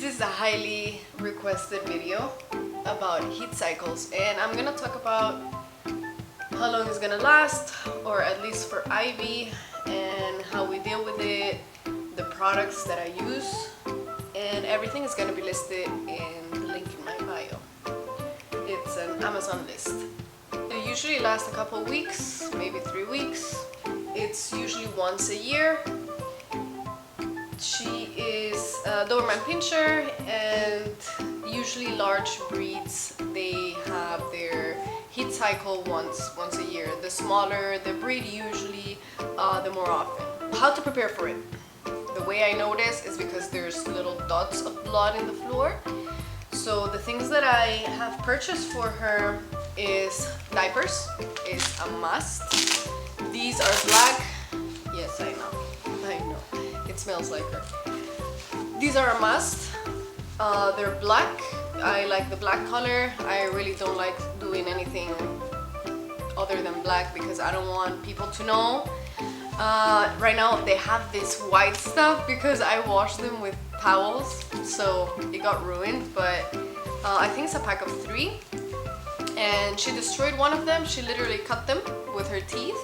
This is a highly requested video about heat cycles, and I'm gonna talk about how long it's gonna last, or at least for Ivy, and how we deal with it, the products that I use, and everything is gonna be listed in the link in my bio. It's an Amazon list. It usually lasts a couple weeks, maybe 3 weeks. It's usually once a year. She is a Doberman Pinscher, and usually large breeds, they have their heat cycle once a year. The smaller the breed, usually the more often. How to prepare for it? The way I know this is because there's little dots of blood in the floor. So the things that I have purchased for her is diapers, is a must. These are black. Yes, I know. It smells like her. These are a must. They're black. I like the black color. I really don't like doing anything other than black because I don't want people to know. Right now they have this white stuff because I washed them with towels, so it got ruined, but I think it's a pack of 3. And she destroyed one of them. She literally cut them with her teeth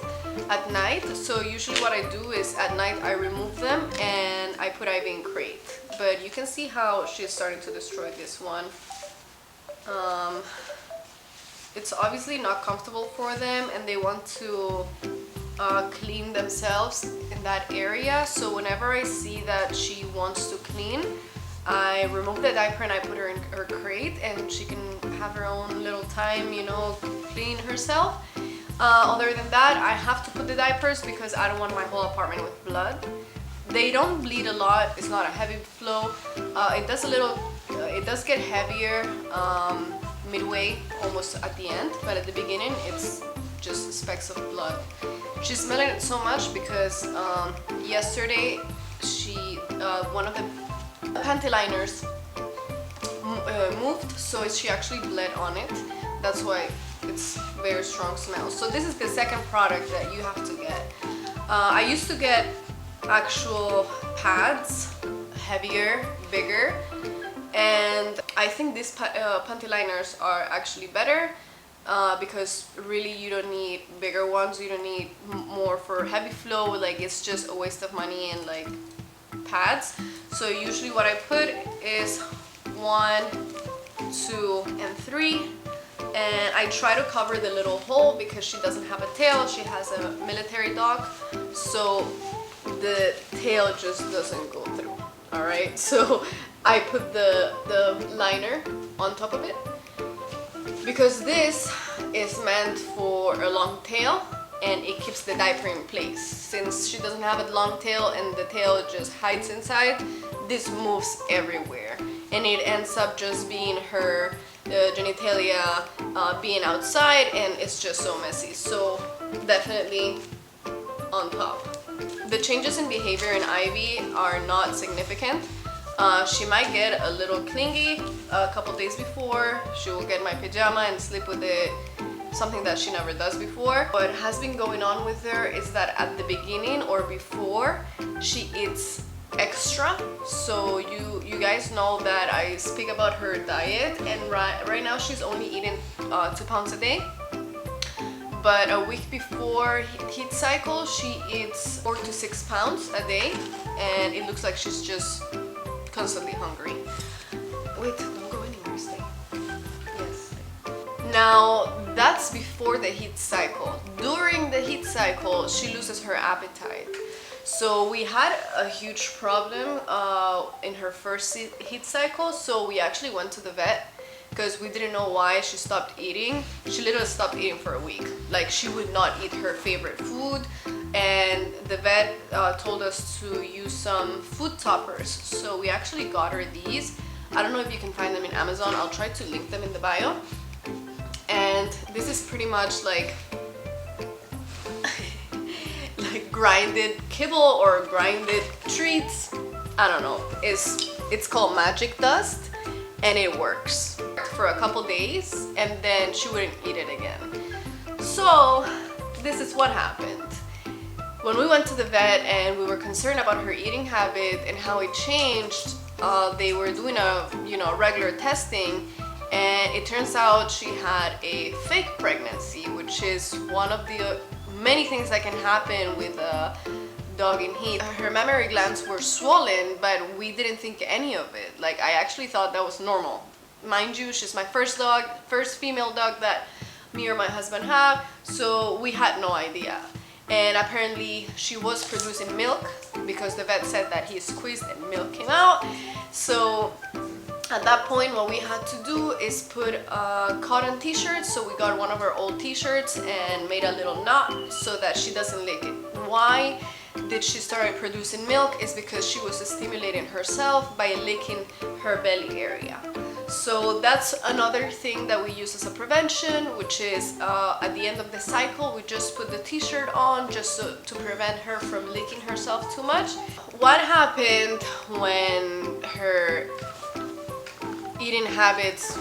at night. So usually what I do is at night I remove them and I put Ivy in crate. But you can see how she's starting to destroy this one. It's obviously not comfortable for them, and they want to clean themselves in that area. So whenever I see that she wants to clean, I remove the diaper and I put her in her crate, and she can have her own little time, you know, clean herself. Other than that, I have to put the diapers because I don't want my whole apartment with blood. They don't bleed a lot. It's not a heavy flow. It does get heavier midway, almost at the end, but at the beginning it's just specks of blood. She's smelling it so much because yesterday one of the panty liners moved, so she actually bled on it. That's why it's very strong smell. So this is the second product that you have to get. I used to get actual pads, heavier, bigger, and I think these panty liners are actually better because really you don't need bigger ones. You don't need more for heavy flow. Like, it's just a waste of money and like pads. So usually what I put is 1, 2, and 3, and I try to cover the little hole because she doesn't have a tail. She has a military dog, so the tail just doesn't go through. All right, so I put the liner on top of it because this is meant for a long tail, and it keeps the diaper in place. Since she doesn't have a long tail and the tail just hides inside, this moves everywhere, and it ends up just being her genitalia being outside, and it's just so messy. So definitely on top. The changes in behavior in Ivy are not significant. She might get a little clingy a couple days before. She will get my pajama and sleep with it, something that she never does before. What has been going on with her is that at the beginning or before, she eats extra. So you guys know that I speak about her diet, and right now she's only eating 2 pounds a day. But a week before heat cycle, she eats 4 to 6 pounds a day, and it looks like she's just constantly hungry. Wait, don't go anywhere, stay. Yes. Now, that's before the heat cycle. During the heat cycle, she loses her appetite. So we had a huge problem in her first heat cycle, so we actually went to the vet because we didn't know why she stopped eating. She literally stopped eating for a week. Like, she would not eat her favorite food, and the vet told us to use some food toppers. So we actually got her these. I don't know if you can find them in Amazon. I'll try to link them in the bio. And this is pretty much like grinded kibble or grinded treats. I don't know. It's called magic dust, and it works for a couple days, and then she wouldn't eat it again. So this is what happened. When we went to the vet and we were concerned about her eating habit and how it changed, they were doing a regular testing, and it turns out she had a fake pregnancy, which is one of the many things that can happen with a dog in heat. Her mammary glands were swollen, but we didn't think any of it. Like, I actually thought that was normal. Mind you, she's my first dog, first female dog that me or my husband have, so we had no idea. And apparently she was producing milk because the vet said that he squeezed and milk came out. So at that point, what we had to do is put a cotton t-shirt. So we got one of our old t-shirts and made a little knot so that she doesn't lick it. Why did she start producing milk? Is because she was stimulating herself by licking her belly area. So that's another thing that we use as a prevention, which is at the end of the cycle, we just put the t-shirt on just to prevent her from licking herself too much. What happened when her eating habits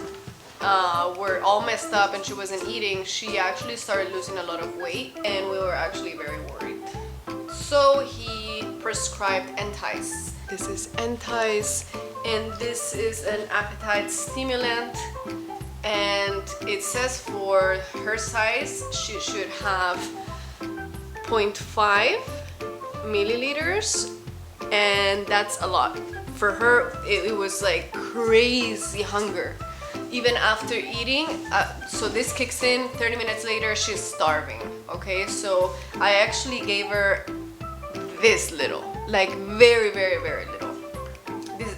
were all messed up and she wasn't eating? She actually started losing a lot of weight, and we were actually very worried. So he prescribed Entice. This is Entice, and this is an appetite stimulant, and it says for her size she should have 0.5 milliliters, and that's a lot. For her, it was like crazy hunger. Even after eating, so this kicks in 30 minutes later, she's starving. Okay, so I actually gave her this little, like very, very, very little.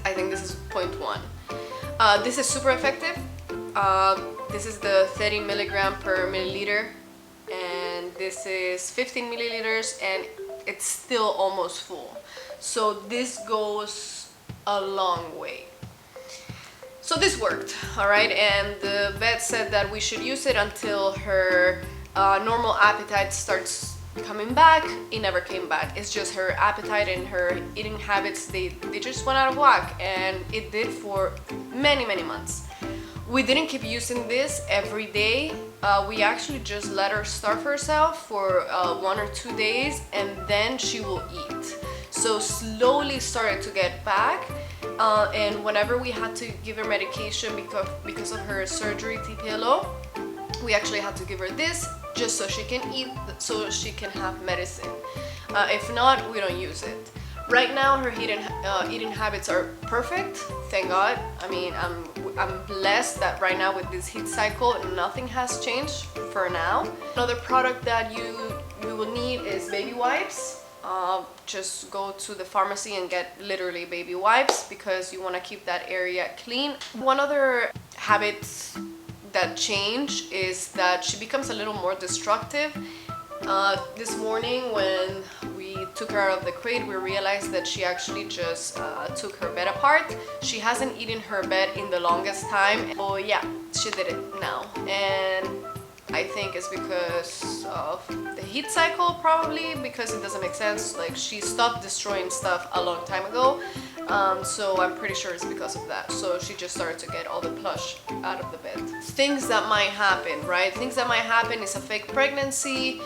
I think this is 0.1. This is super effective. This is the 30 milligram per milliliter, and this is 15 milliliters, and it's still almost full. So this goes a long way. So this worked, all right, and the vet said that we should use it until her normal appetite starts coming back. It never came back. It's just her appetite and her eating habits, they just went out of whack, and it did for many, many months. We didn't keep using this every day. We actually just let her starve herself for 1 or 2 days, and then she will eat. So slowly started to get back, and whenever we had to give her medication because of her surgery, TPLO, we actually had to give her this just so she can eat, so she can have medicine. If not, we don't use it. Right now, her eating habits are perfect, thank God. I mean, I'm blessed that right now with this heat cycle, nothing has changed for now. Another product that you will need is baby wipes. Just go to the pharmacy and get literally baby wipes because you want to keep that area clean. One other habit that change is that she becomes a little more destructive. This morning when we took her out of the crate, we realized that she actually just took her bed apart. She hasn't eaten her bed in the longest time. Oh yeah, she did it now, and I think it's because of the heat cycle, probably, because it doesn't make sense. Like, she stopped destroying stuff a long time ago, so I'm pretty sure it's because of that. So she just started to get all the plush out of the bed. Things that might happen, right? Things that might happen is a fake pregnancy,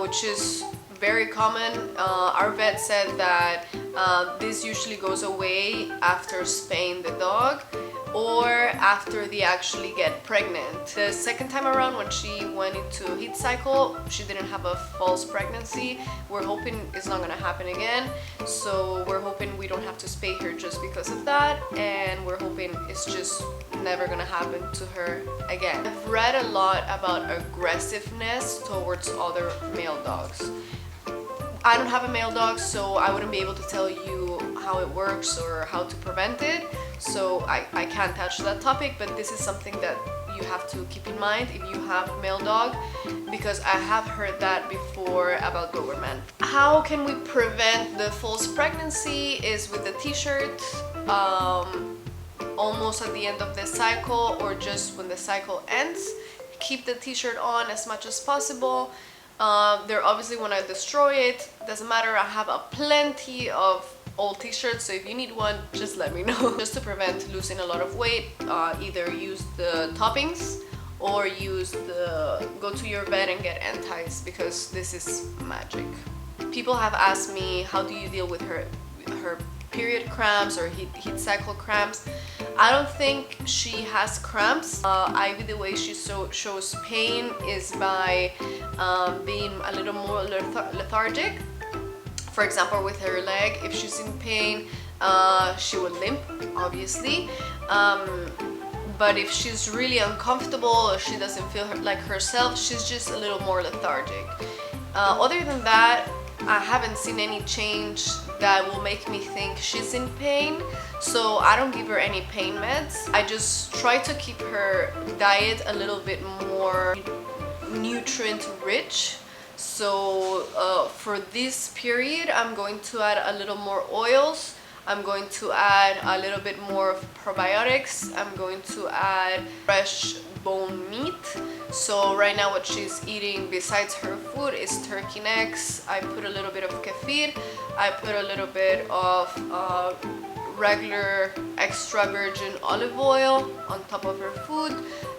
which is very common. Our vet said that this usually goes away after spaying the dog or after they actually get pregnant. The second time around, when she went into heat cycle, she didn't have a false pregnancy. We're hoping it's not gonna happen again. So we're hoping we don't have to spay her just because of that, and we're hoping it's just never gonna happen to her again. I've read a lot about aggressiveness towards other male dogs. I don't have a male dog, so I wouldn't be able to tell you how it works or how to prevent it. So I can't touch that topic, but this is something that you have to keep in mind if you have a male dog, because I have heard that before about Doberman. How can we prevent the false pregnancy is with the t-shirt, almost at the end of the cycle or just when the cycle ends. Keep the t-shirt on as much as possible. They're obviously when I destroy it, doesn't matter, I have a plenty of old t-shirts, so if you need one, just let me know. Just to prevent losing a lot of weight, either use the toppings or go to your vet and get Entice, because this is magic. People have asked me, how do you deal with her period cramps or heat cycle cramps. I don't think she has cramps. Ivy, the way she shows pain is by being a little more lethargic. For example, with her leg, if she's in pain, she will limp, obviously. But if she's really uncomfortable or she doesn't feel like herself, she's just a little more lethargic. Other than that, I haven't seen any change that will make me think she's in pain, so I don't give her any pain meds. I just try to keep her diet a little bit more nutrient rich. So for this period, I'm going to add a little more oils. I'm going to add a little bit more probiotics. I'm going to add fresh bone meat. So right now what she's eating besides her food is turkey necks. I put a little bit of kefir. I put a little bit of regular extra virgin olive oil on top of her food.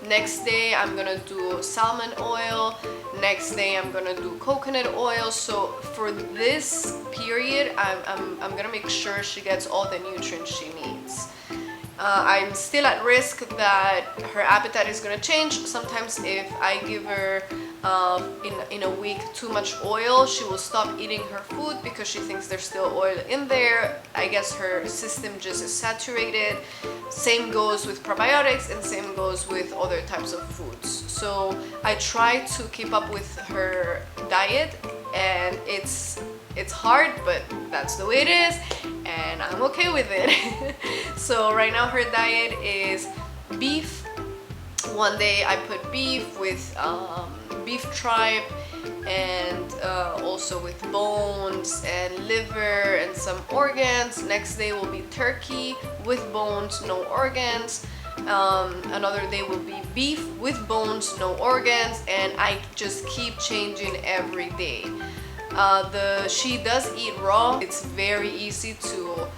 Next day I'm gonna do salmon oil. Next day I'm gonna do coconut oil. So for this period, I'm gonna make sure she gets all the nutrients she needs. I'm still at risk that her appetite is gonna change. Sometimes if I give her in a week too much oil, she will stop eating her food because she thinks there's still oil in there. I guess her system just is saturated. Same goes with probiotics and same goes with other types of foods. So I try to keep up with her diet, and it's hard, but that's the way it is, and I'm okay with it. So right now her diet is beef. One day I put beef with beef tripe and also with bones and liver and some organs. Next day will be turkey with bones, no organs. Another day will be beef with bones, no organs, and I just keep changing every day. She does eat raw. It's very easy to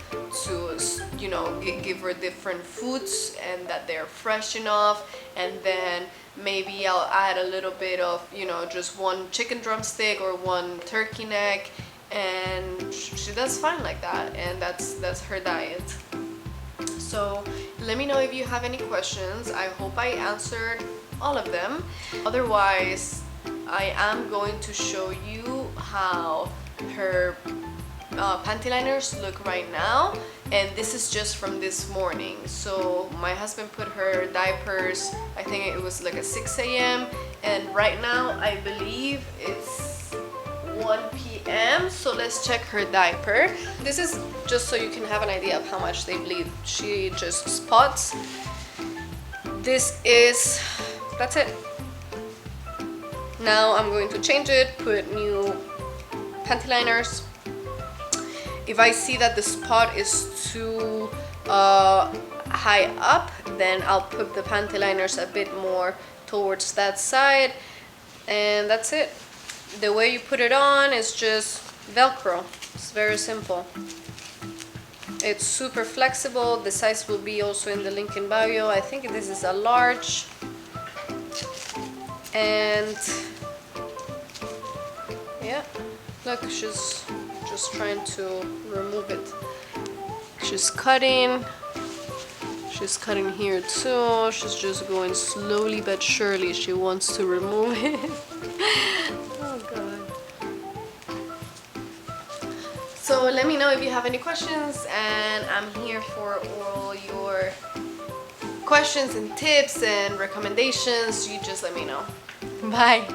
you know, give her different foods and that they're fresh enough, and then maybe I'll add a little bit of, you know, just one chicken drumstick or one turkey neck, and she does fine like that, and that's her diet. So let me know if you have any questions. I hope I answered all of them. Otherwise, I am going to show you how her panty liners look right now, and this is just from this morning. So my husband put her diapers, I think it was like at 6 a.m. and right now I believe it's 1 p.m. so let's check her diaper. This is just so you can have an idea of how much they bleed. She just spots. That's it. Now I'm going to change it, put new panty liners. If I see that the spot is too high up, then I'll put the panty liners a bit more towards that side, and that's it. The way you put it on is just Velcro. It's very simple. It's super flexible. The size will be also in the link in bio. I think this is a large, and yeah, look, she's just trying to remove it. She's cutting here too. She's just going slowly but surely. She wants to remove it. Oh god. So let me know if you have any questions, and I'm here for all your questions and tips and recommendations. You just let me know. Bye.